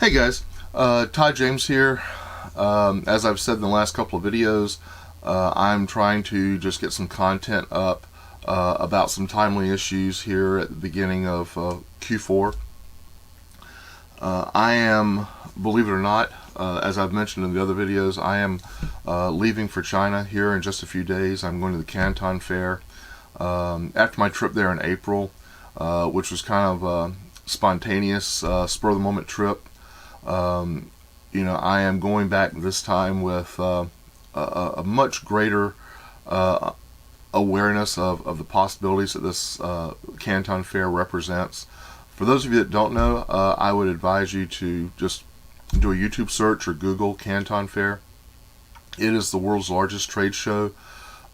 Hey guys, Todd James here. As I've said in the last couple of videos, I'm trying to just get some content up about some timely issues here at the beginning of Q4. I am, believe it or not, as I've mentioned in the other videos, I am leaving for China here in just a few days. I'm going to the Canton fair. After my trip there in April, which was kind of a spontaneous, spur-of-the-moment trip, I am going back this time with a much greater awareness of the possibilities that this Canton Fair represents. For those of you that don't know, I would advise you to just do a YouTube search or Google Canton Fair. It is the world's largest trade show.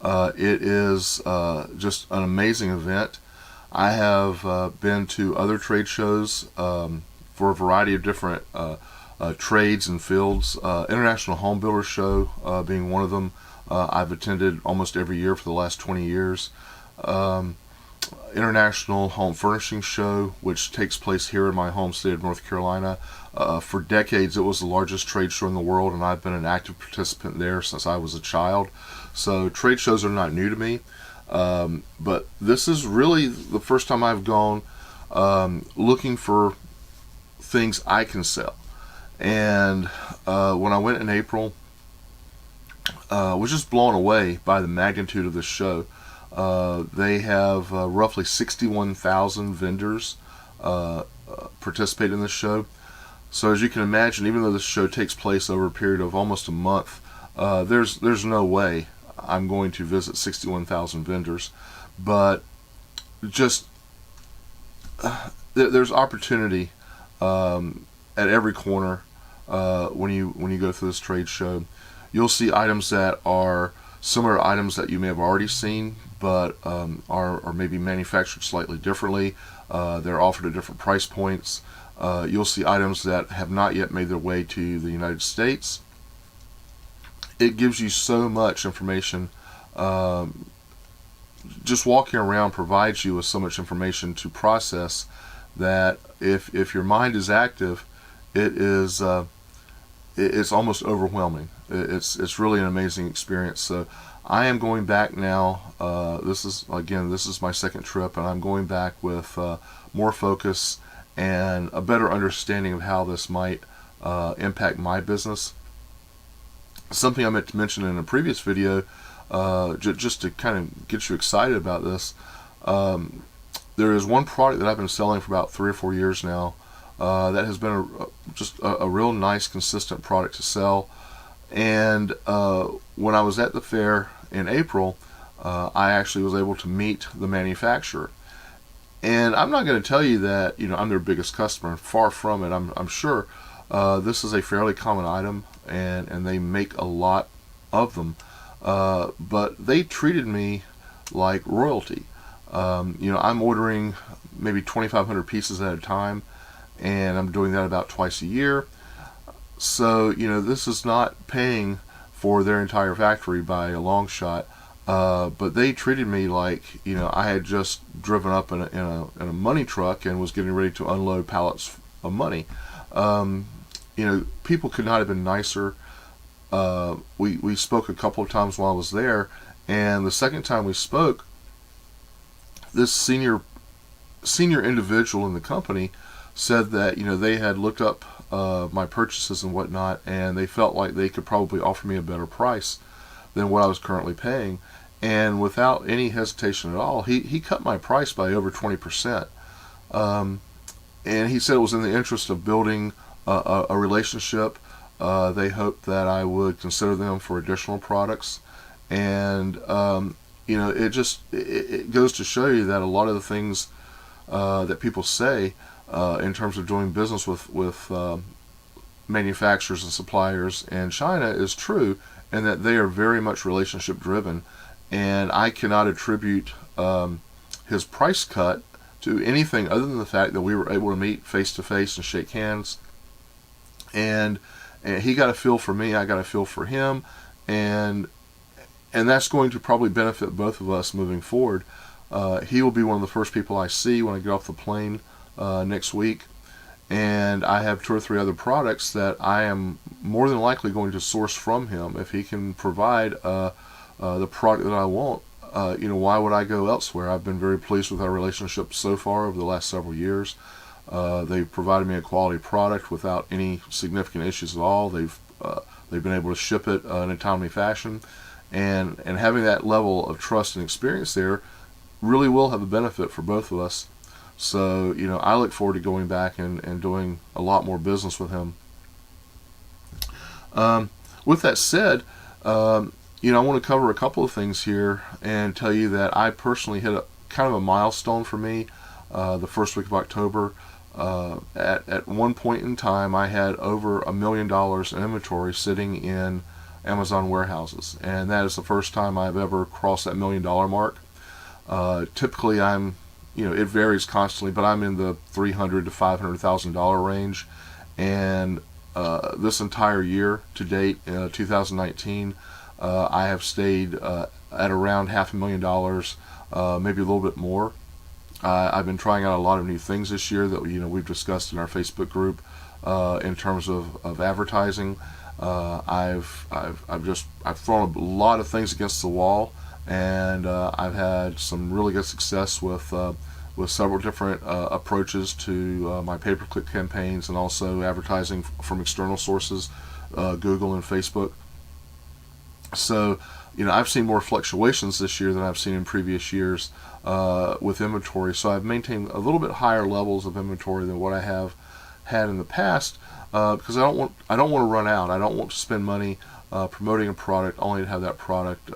It is just an amazing event. I have been to other trade shows for a variety of different trades and fields. International Home Builder Show being one of them. I've attended almost every year for the last 20 years. International Home Furnishing Show, which takes place here in my home state of North Carolina. For decades, it was the largest trade show in the world, and I've been an active participant there since I was a child. So trade shows are not new to me. But this is really the first time I've gone looking for things I can sell. And when I went in April, was just blown away by the magnitude of this show. They have roughly 61,000 vendors participate in this show. So as you can imagine, even though this show takes place over a period of almost a month, there's no way I'm going to visit 61,000 vendors. But just there's opportunity at every corner when you go through this trade show. You'll see items that are similar to items that you may have already seen, but are maybe manufactured slightly differently. They're offered at different price points. You'll see items that have not yet made their way to the United States. It gives you so much information. Just walking around provides you with so much information to process that if your mind is active, it's almost overwhelming. It's really an amazing experience. So I am going back now. This is my second trip, and I'm going back with more focus and a better understanding of how this might impact my business. Something I meant to mention in a previous video, just to kind of get you excited about this. There is one product that I've been selling for about 3 or 4 years now. That has been just a real nice, consistent product to sell. And when I was at the fair in April, I actually was able to meet the manufacturer. And I'm not going to tell you that I'm their biggest customer. Far from it. I'm sure this is a fairly common item, and they make a lot of them. But they treated me like royalty. I'm ordering maybe 2,500 pieces at a time, and I'm doing that about twice a year. So this is not paying for their entire factory by a long shot, but they treated me like I had just driven up in a money truck and was getting ready to unload pallets of money. People could not have been nicer. We spoke a couple of times while I was there, and the second time we spoke, this senior individual in the company said that they had looked up my purchases and whatnot, and they felt like they could probably offer me a better price than what I was currently paying. And without any hesitation at all, he cut my price by over 20%. And he said it was in the interest of building a relationship. They hoped that I would consider them for additional products. And it goes to show you that a lot of the things that people say in terms of doing business with manufacturers and suppliers in China is true, and that they are very much relationship driven. And I cannot attribute his price cut to anything other than the fact that we were able to meet face to face and shake hands. And he got a feel for me, I got a feel for him, and that's going to probably benefit both of us moving forward. He will be one of the first people I see when I get off the plane next week, and I have 2 or 3 other products that I am more than likely going to source from him. If he can provide the product that I want, why would I go elsewhere? I've been very pleased with our relationship so far over the last several years. They've provided me a quality product without any significant issues at all. They've been able to ship it in a timely fashion, and having that level of trust and experience there really will have a benefit for both of us. So, I look forward to going back and doing a lot more business with him. With that said, I want to cover a couple of things here and tell you that I personally hit a kind of a milestone for me the first week of October. At one point in time, I had over $1 million in inventory sitting in Amazon warehouses, and that is the first time I've ever crossed that $1 million mark. Typically, it varies constantly, but I'm in the $300,000 to $500,000 range, and this entire year to date, 2019, I have stayed at around $500,000, maybe a little bit more. I've been trying out a lot of new things this year that we've discussed in our Facebook group in terms of advertising. I've thrown a lot of things against the wall, and I've had some really good success with several different approaches to my pay-per-click campaigns, and also advertising from external sources, Google and Facebook. So, I've seen more fluctuations this year than I've seen in previous years with inventory. So I've maintained a little bit higher levels of inventory than what I have had in the past, because I don't want to run out. I don't want to spend money promoting a product only to have that product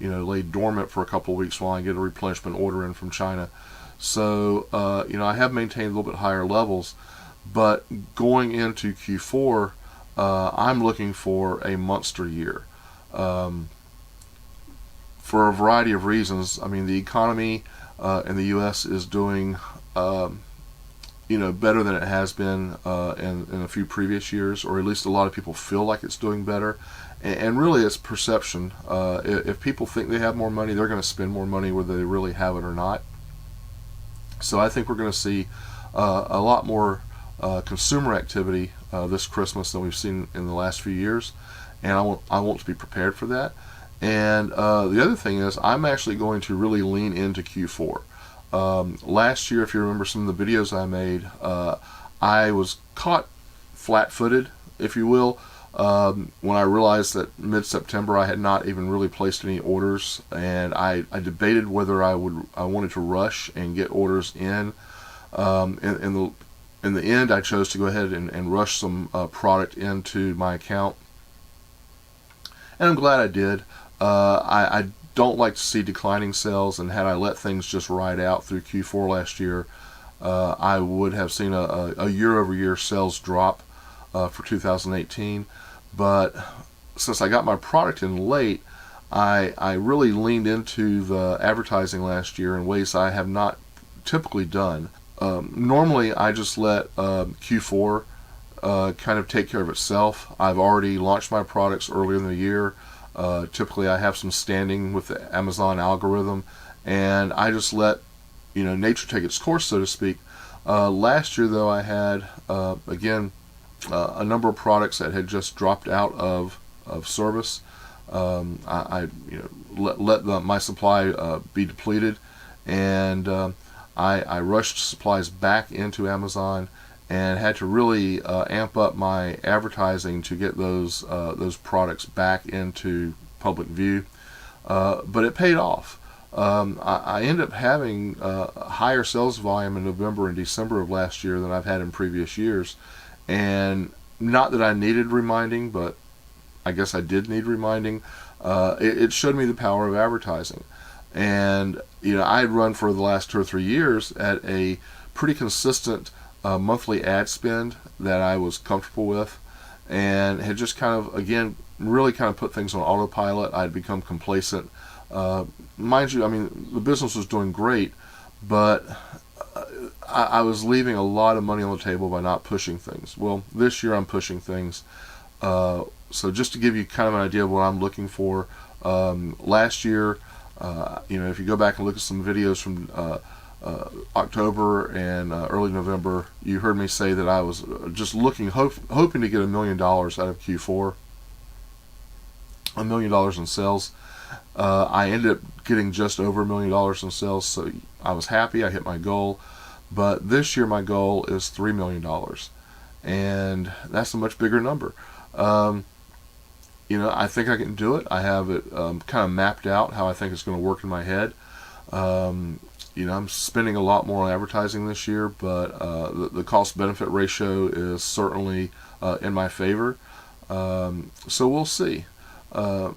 lay dormant for a couple of weeks while I get a replenishment order in from China. So I have maintained a little bit higher levels, but going into Q4, I'm looking for a monster year. For a variety of reasons. I mean, the economy in the U.S. is doing better than it has been in a few previous years, or at least a lot of people feel like it's doing better. And really, it's perception. If people think they have more money, they're going to spend more money whether they really have it or not. So I think we're going to see a lot more consumer activity this Christmas than we've seen in the last few years, and I want to be prepared for that. And the other thing is, I'm actually going to really lean into Q4. Last year, if you remember some of the videos I made, I was caught flat-footed, if you will, when I realized that mid-September I had not even really placed any orders, and I debated whether I wanted to rush and get orders in. In the end, I chose to go ahead and rush some product into my account, and I'm glad I did. I don't like to see declining sales, and had I let things just ride out through Q4 last year, I would have seen a year-over-year sales drop for 2018. But since I got my product in late, I really leaned into the advertising last year in ways I have not typically done. Normally, I just let Q4 kind of take care of itself. I've already launched my products earlier in the year. Typically, I have some standing with the Amazon algorithm, and I just let nature take its course, so to speak. Last year, though, I had a number of products that had just dropped out of service. I let my supply be depleted, and I rushed supplies back into Amazon and had to really amp up my advertising to get those products back into public view. But it paid off. I ended up having higher sales volume in November and December of last year than I've had in previous years. And not that I needed reminding, but I guess I did need reminding. It showed me the power of advertising. And I had run for the last 2 or 3 years at a pretty consistent monthly ad spend that I was comfortable with, and had just kind of, again, really kind of put things on autopilot. I'd become complacent. Mind you, I mean, the business was doing great, but I was leaving a lot of money on the table by not pushing things. Well, this year I'm pushing things. So just to give you kind of an idea of what I'm looking for, last year, if you go back and look at some videos from October and early November, you heard me say that I was just hoping to get $1 million out of Q4, $1 million in sales. I ended up getting just over $1 million in sales, so I was happy. I hit my goal. But this year my goal is $3 million, and that's a much bigger number. I think I can do it. I have it kind of mapped out how I think it's going to work in my head. I'm spending a lot more on advertising this year, but the cost-benefit ratio is certainly in my favor. So we'll see. I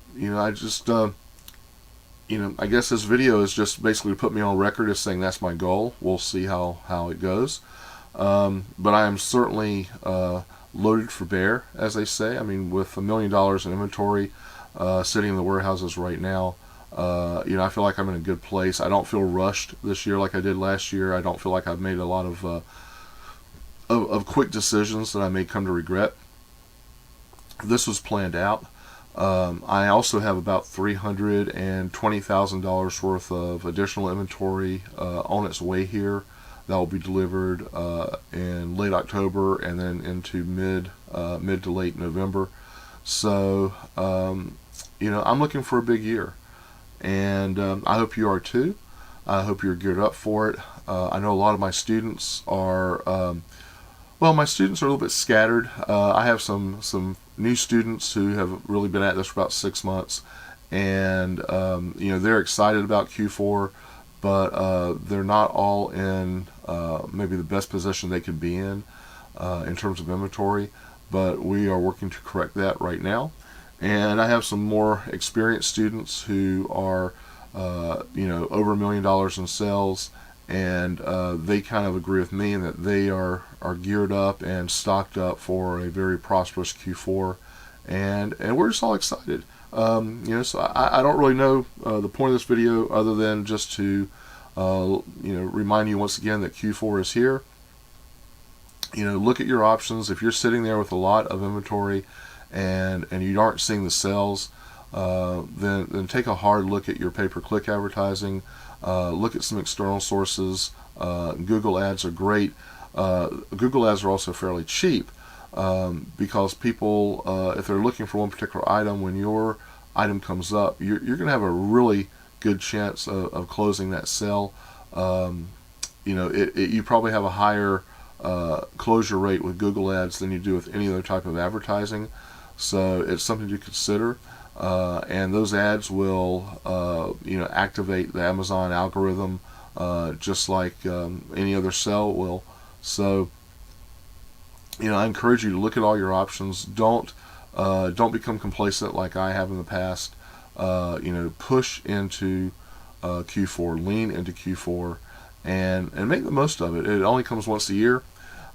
guess this video is just basically to put me on record as saying that's my goal. We'll see how it goes. But I am certainly loaded for bear, as they say. I mean, with $1 million in inventory sitting in the warehouses right now, I feel like I'm in a good place. I don't feel rushed this year like I did last year. I don't feel like I've made a lot of quick decisions that I may come to regret. This was planned out. I also have about $320,000 worth of additional inventory on its way here that will be delivered in late October and then into mid to late November. So I'm looking for a big year, and I hope you are too. I hope you're geared up for it. I know a lot of my students are my students are a little bit scattered. I have some new students who have really been at this for about 6 months, and they're excited about Q4, but they're not all in maybe the best position they could be in terms of inventory. But we are working to correct that right now. And I have some more experienced students who are over $1 million in sales, and they kind of agree with me in that they are geared up and stocked up for a very prosperous Q4, and we're just all excited. So I don't really know the point of this video other than just to remind you once again that Q4 is here. Look at your options. If you're sitting there with a lot of inventory and you aren't seeing the sales, then take a hard look at your pay-per-click advertising. Look at some external sources. Google ads are great. Google ads are also fairly cheap because people, if they're looking for one particular item, when your item comes up, you're going to have a really good chance of closing that sale. You probably have a higher closure rate with Google ads than you do with any other type of advertising. So it's something to consider. And those ads will activate the Amazon algorithm just like any other sell will. So I encourage you to look at all your options. Don't become complacent like I have in the past. Push into Q4, lean into Q4, and make the most of it. It only comes once a year.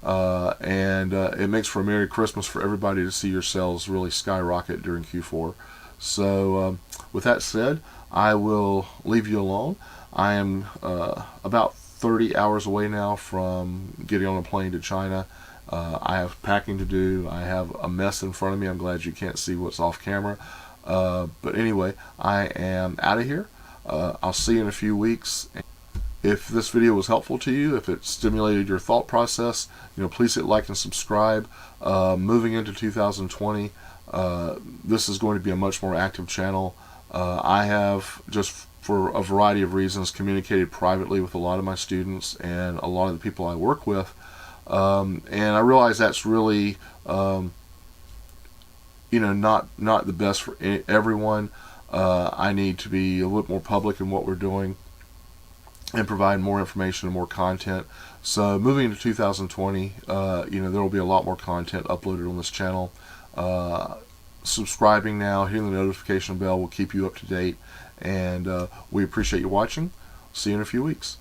And it makes for a Merry Christmas for everybody to see your sales really skyrocket during Q4. So with that said, I will leave you alone. I am about 30 hours away now from getting on a plane to China. I have packing to do. I have a mess in front of me. I'm glad you can't see what's off camera. But anyway, I am out of here. I'll see you in a few weeks. If this video was helpful to you, if it stimulated your thought process, please hit like and subscribe. Moving into 2020, this is going to be a much more active channel. I have, just for a variety of reasons, communicated privately with a lot of my students and a lot of the people I work with. And I realize that's really, not the best for everyone. I need to be a little more public in what we're doing and provide more information and more content. So moving into 2020, there will be a lot more content uploaded on this channel. Subscribing now, hitting the notification bell will keep you up to date, and we appreciate you watching. See you in a few weeks.